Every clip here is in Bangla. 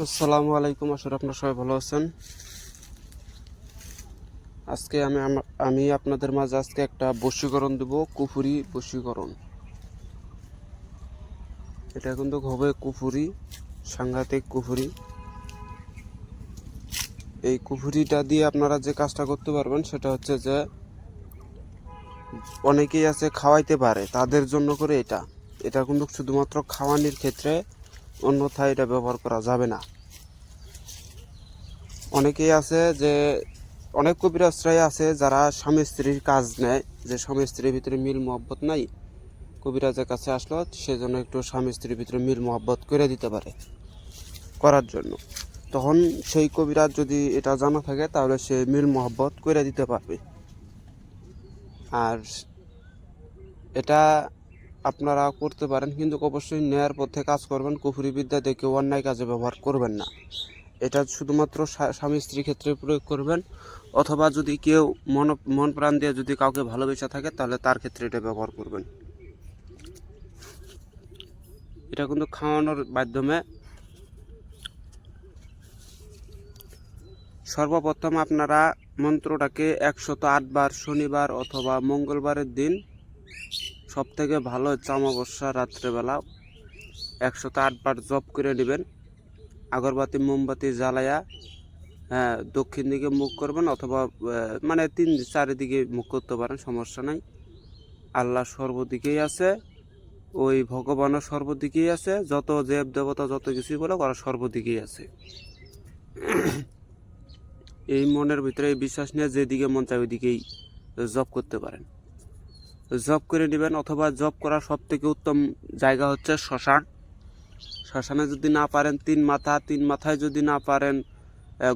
আসসালামু আলাইকুম। আসলে আপনারা সবাই ভালো আছেন। আজকে আমি আপনাদের মাঝে আজকে একটা বশীকরণ দেব, কুফুরি বশীকরণ। এটা কিন্তু হবে কুফুরি, সাংঘাতিক কুফুরি। এই কুফুরিটা দিয়ে আপনারা যে কাজটা করতে পারবেন সেটা হচ্ছে যে অনেকেই আছে খাওয়াইতে পারে, তাদের জন্য করে এটা কিন্তু শুধুমাত্র খাওয়ানোর ক্ষেত্রে, অন্যথায় এটা ব্যবহার করা যাবে না। অনেকেই আছে যে অনেক কবিরাজরাই আছে যারা স্বামী স্ত্রীর কাজ নেয়, যে স্বামী স্ত্রীর ভিতরে মিল মহব্বত নাই, কবিরাজের কাছে আসলো সেজন্য একটু স্বামী স্ত্রীর ভিতরে মিল মহব্বত করে দিতে পারে করার জন্য। তখন সেই কবিরাজ যদি এটা জানা থাকে তাহলে সে মিল মহব্বত করে দিতে পারবে। আর এটা আপনারা করতে পারেন, কিন্তু অবশ্যই ন্যায়ের পথে কাজ করবেন। কুফরি বিদ্যা দেখে অন্যায় কাজে ব্যবহার করবেন না। এটা শুধুমাত্র স্বামী স্ত্রীর ক্ষেত্রে প্রয়োগ করবেন, অথবা যদি কেউ মন প্রাণ দিয়ে যদি কাউকে ভালোবেসে থাকে তাহলে তার ক্ষেত্রে এটা ব্যবহার করবেন। এটা কিন্তু খাওয়ানোর মাধ্যমে সর্বপ্রথম আপনারা মন্ত্রটাকে 108 বার শনিবার অথবা মঙ্গলবারের দিন, সব থেকে ভালো হচ্ছে অমাবস্যা রাত্রেবেলা 108 বার জপ করে নেবেন। আগরবাতি মোমবাতি জ্বালায়া দক্ষিণ দিকে মুখ করবেন, অথবা মানে 3-4 দিকে মুখ করতে পারেন, সমস্যা নাই। আল্লাহ সর্বদিকেই আছে, ওই ভগবানও সর্বদিকেই আছে, যত দেব দেবতা যত কিছুই বলে ওরা সর্বদিকেই আছে। এই মনের ভিতরে এই বিশ্বাস নিয়ে যেদিকে মন চায় ওইদিকেই জব করতে পারেন, জব করে নেবেন। অথবা জব করার সব থেকে উত্তম জায়গা হচ্ছে শ্মশান। শ্মশানে যদি না পারেন তিন মাথায় যদি না পারেন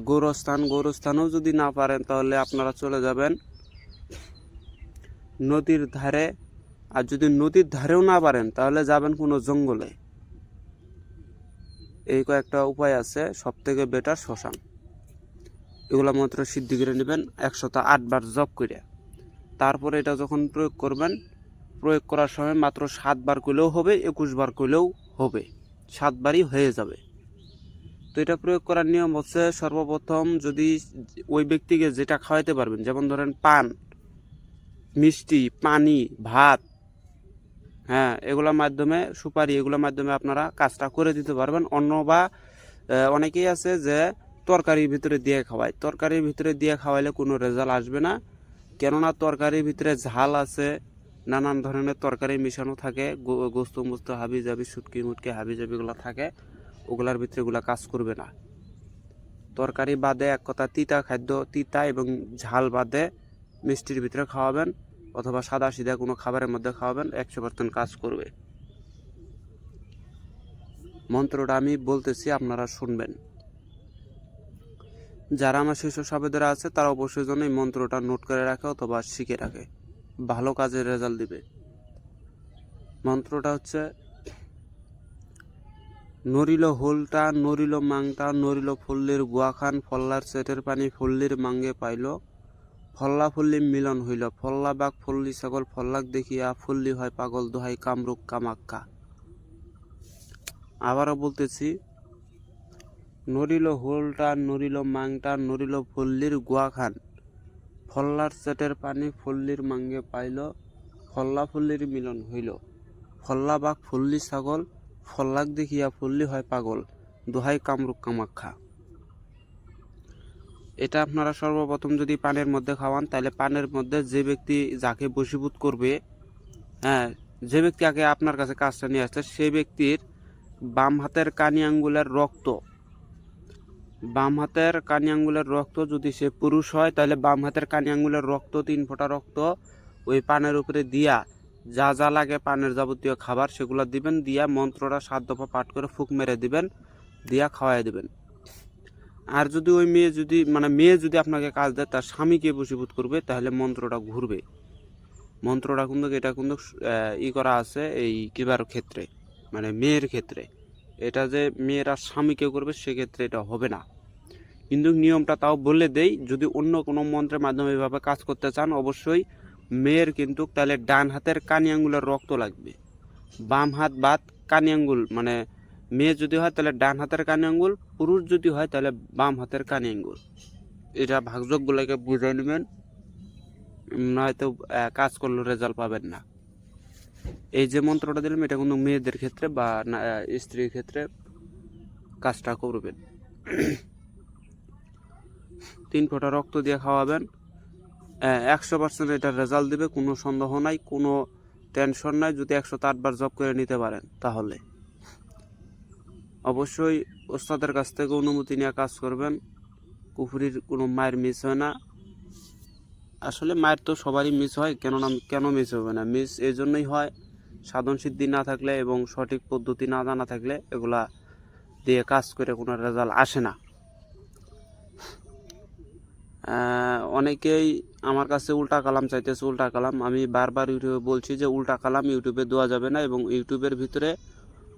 গৌরস্থানেও যদি না পারেন তাহলে আপনারা চলে যাবেন নদীর ধারে। আর যদি নদীর ধারেও না পারেন তাহলে যাবেন কোনো জঙ্গলে। এই কয়েকটা উপায় আছে, সব থেকে বেটার শ্মশান। এগুলো মন্ত্র সিদ্ধি করে নেবেন 108 বার জপ করে। তারপরে এটা যখন প্রয়োগ করবেন, প্রয়োগ করার সময় মাত্র 7 বার করলেও হবে, 21 বার করলেও হবে, 7 বারই হয়ে যাবে। তো এটা প্রয়োগ করার নিয়ম হচ্ছে, সর্বপ্রথম যদি ওই ব্যক্তিকে যেটা খাওয়াইতে পারবেন, যেমন ধরেন পান, মিষ্টি, পানি, ভাত, এগুলোর মাধ্যমে, সুপারি, এগুলোর মাধ্যমে আপনারা কাজটা করে দিতে পারবেন। বা অনেকেই আছে যে তরকারির ভিতরে দিয়ে খাওয়ায়। তরকারির ভিতরে দিয়ে খাওয়াইলে কোনো রেজাল্ট আসবে না, কেননা তরকারির ভিতরে ঝাল আছে, নানান ধরনের তরকারি মিশানো থাকে, গোস্ত মোস্ত হাবি জাবি, শুটকি মুটকি হাবি জাবিগুলো থাকে, ওগুলার ভিতরে এগুলো কাজ করবে না। তরকারি বাদে এক কথা তিতা খাদ্য, তিতা এবং ঝাল বাদে মিষ্টির ভিতরে খাওয়াবেন, অথবা সাদা সিধা কোনো খাবারের মধ্যে খাওয়াবেন, 100% কাজ করবে। মন্ত্রটা আমি বলতেছি, আপনারা শুনবেন। যারা আমার শিশু সাবেদরা আছে তারা অবশ্যই যেন এই মন্ত্রটা নোট করে রাখে অথবা শিখে রাখে, ভালো কাজের রেজাল্ট দিবে। মন্ত্রটা হচ্ছে, নরিল হোলটা নরিল মাংটা নরিল ফল্লির গুয়াখান, ফল্লার সেটের পানি ফল্লির মাঙ্গে পাইল, ফল্লা ফল্লি মিলন হইল, ফল্লা বাঘ ফল্লি ছাগল, ফল্লাক দেখিয়া ফল্লি হয় পাগল, দোহাই কামরূপ কামাক্কা। আবারও বলতেছি, নরিল হোলটা নরিল মাংটা নরিল ফল্লির গুয়াখান, ফল্লার সেটের পানি ফল্লির মাঙ্গে পাইল, ফল্লা ফল্লির মিলন হইল, ফল্লা বাঘ ফল্লি ছাগল, ফল্লাক দেখিয়া ফল্লি হয় পাগল, দোহাই কামরূপ কামাখ্যা। এটা আপনারা সর্বপ্রথম যদি পানের মধ্যে খাওয়ান, তাহলে পানের মধ্যে যে ব্যক্তি যাকে বশীভূত করবে, যে ব্যক্তি আগে আপনার কাছে কাজটা নিয়ে আসছে, সেই ব্যক্তির বাম হাতের কানি আঙ্গুলের রক্ত যদি সে পুরুষ হয় তাহলে বাম হাতের কানি আঙ্গুলের রক্ত, 3 ফোঁটা রক্ত ওই পানের উপরে দিয়া, যা যা লাগে পানের যাবতীয় খাবার সেগুলো দিবেন, দিয়া মন্ত্রটা 7 দফা পাঠ করে ফুঁক মেরে দিবেন, দিয়া খাওয়াই দিবেন। আর যদি ওই মেয়ে যদি আপনাকে কাজ দেয়, তার স্বামীকে বশীভূত করবে, তাহলে মন্ত্রটা ঘুরবে। মন্ত্রটা কিন্তু এটা কিন্তু করা আছে এই কিবার ক্ষেত্রে, মানে মেয়ের ক্ষেত্রে। এটা যে মেয়েরা স্বামীকে করবে সেক্ষেত্রে এটা হবে না, কিন্তু নিয়মটা তাও বলে দেই। যদি অন্য কোনো মন্ত্রের মাধ্যমে এভাবে কাজ করতে চান, অবশ্যই মেয়ের কিন্তু তাহলে ডান হাতের কানি আঙ্গুলের রক্ত লাগবে। বাম হাত বাদ কানি আঙ্গুল, মানে মেয়ে যদি হয় তাহলে ডান হাতের কানে আঙ্গুল, পুরুষ যদি হয় তাহলে বাম হাতের কানে আঙ্গুল। এটা ভাগযোগগুলোকে বুঝে নেবেন, নয়তো কাজ করলে রেজাল্ট পাবেন না। এই যে মন্ত্রটা দিলাম এটা কিন্তু মেয়েদের ক্ষেত্রে বা স্ত্রীর ক্ষেত্রে কাজটা করবেন। 3 ফোঁটা রক্ত দিয়ে খাওয়াবেন, 100% এটা রেজাল্ট দেবে, কোনো সন্দেহ নাই, কোনো টেনশন নাই। যদি 108 বার জব করে নিতে পারেন তাহলে অবশ্যই ওস্তাদের কাছ থেকে অনুমতি নিয়ে কাজ করবেন। কুফরির কোনো মায়ের মিস হয় না। আসলে মায়ের তো সবারই মিস হয়, কেন মিস হবে না? মিস এই জন্যই হয়, সাধন সিদ্ধি না থাকলে এবং সঠিক পদ্ধতি না জানা থাকলে এগুলা দিয়ে কাজ করে কোনো রেজাল্ট আসে না। অনেকেই আমার কাছে উল্টা কালাম চাইতেছে, উল্টা কালাম। আমি বারবার ইউটিউবে বলছি যে উল্টা কালাম ইউটিউবে দেওয়া যাবে না, এবং ইউটিউবের ভিতরে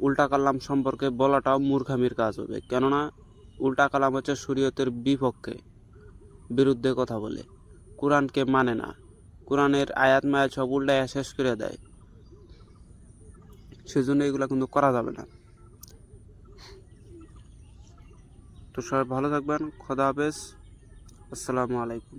উল্টা কালাম সম্পর্কে বলাটাও মূর্খামির কাজ হবে। কেননা উল্টা কালাম হচ্ছে শরীয়তের বিরুদ্ধে কথা বলে, কোরআনকে মানে না, কোরআনের আয়াত মায়াত সব উল্টায় শেষ করে দেয়। সেজন্য এগুলো কিন্তু করা যাবে না। তো সবাই ভালো থাকবেন, খোদা হাফেজ, আসসালামু আলাইকুম।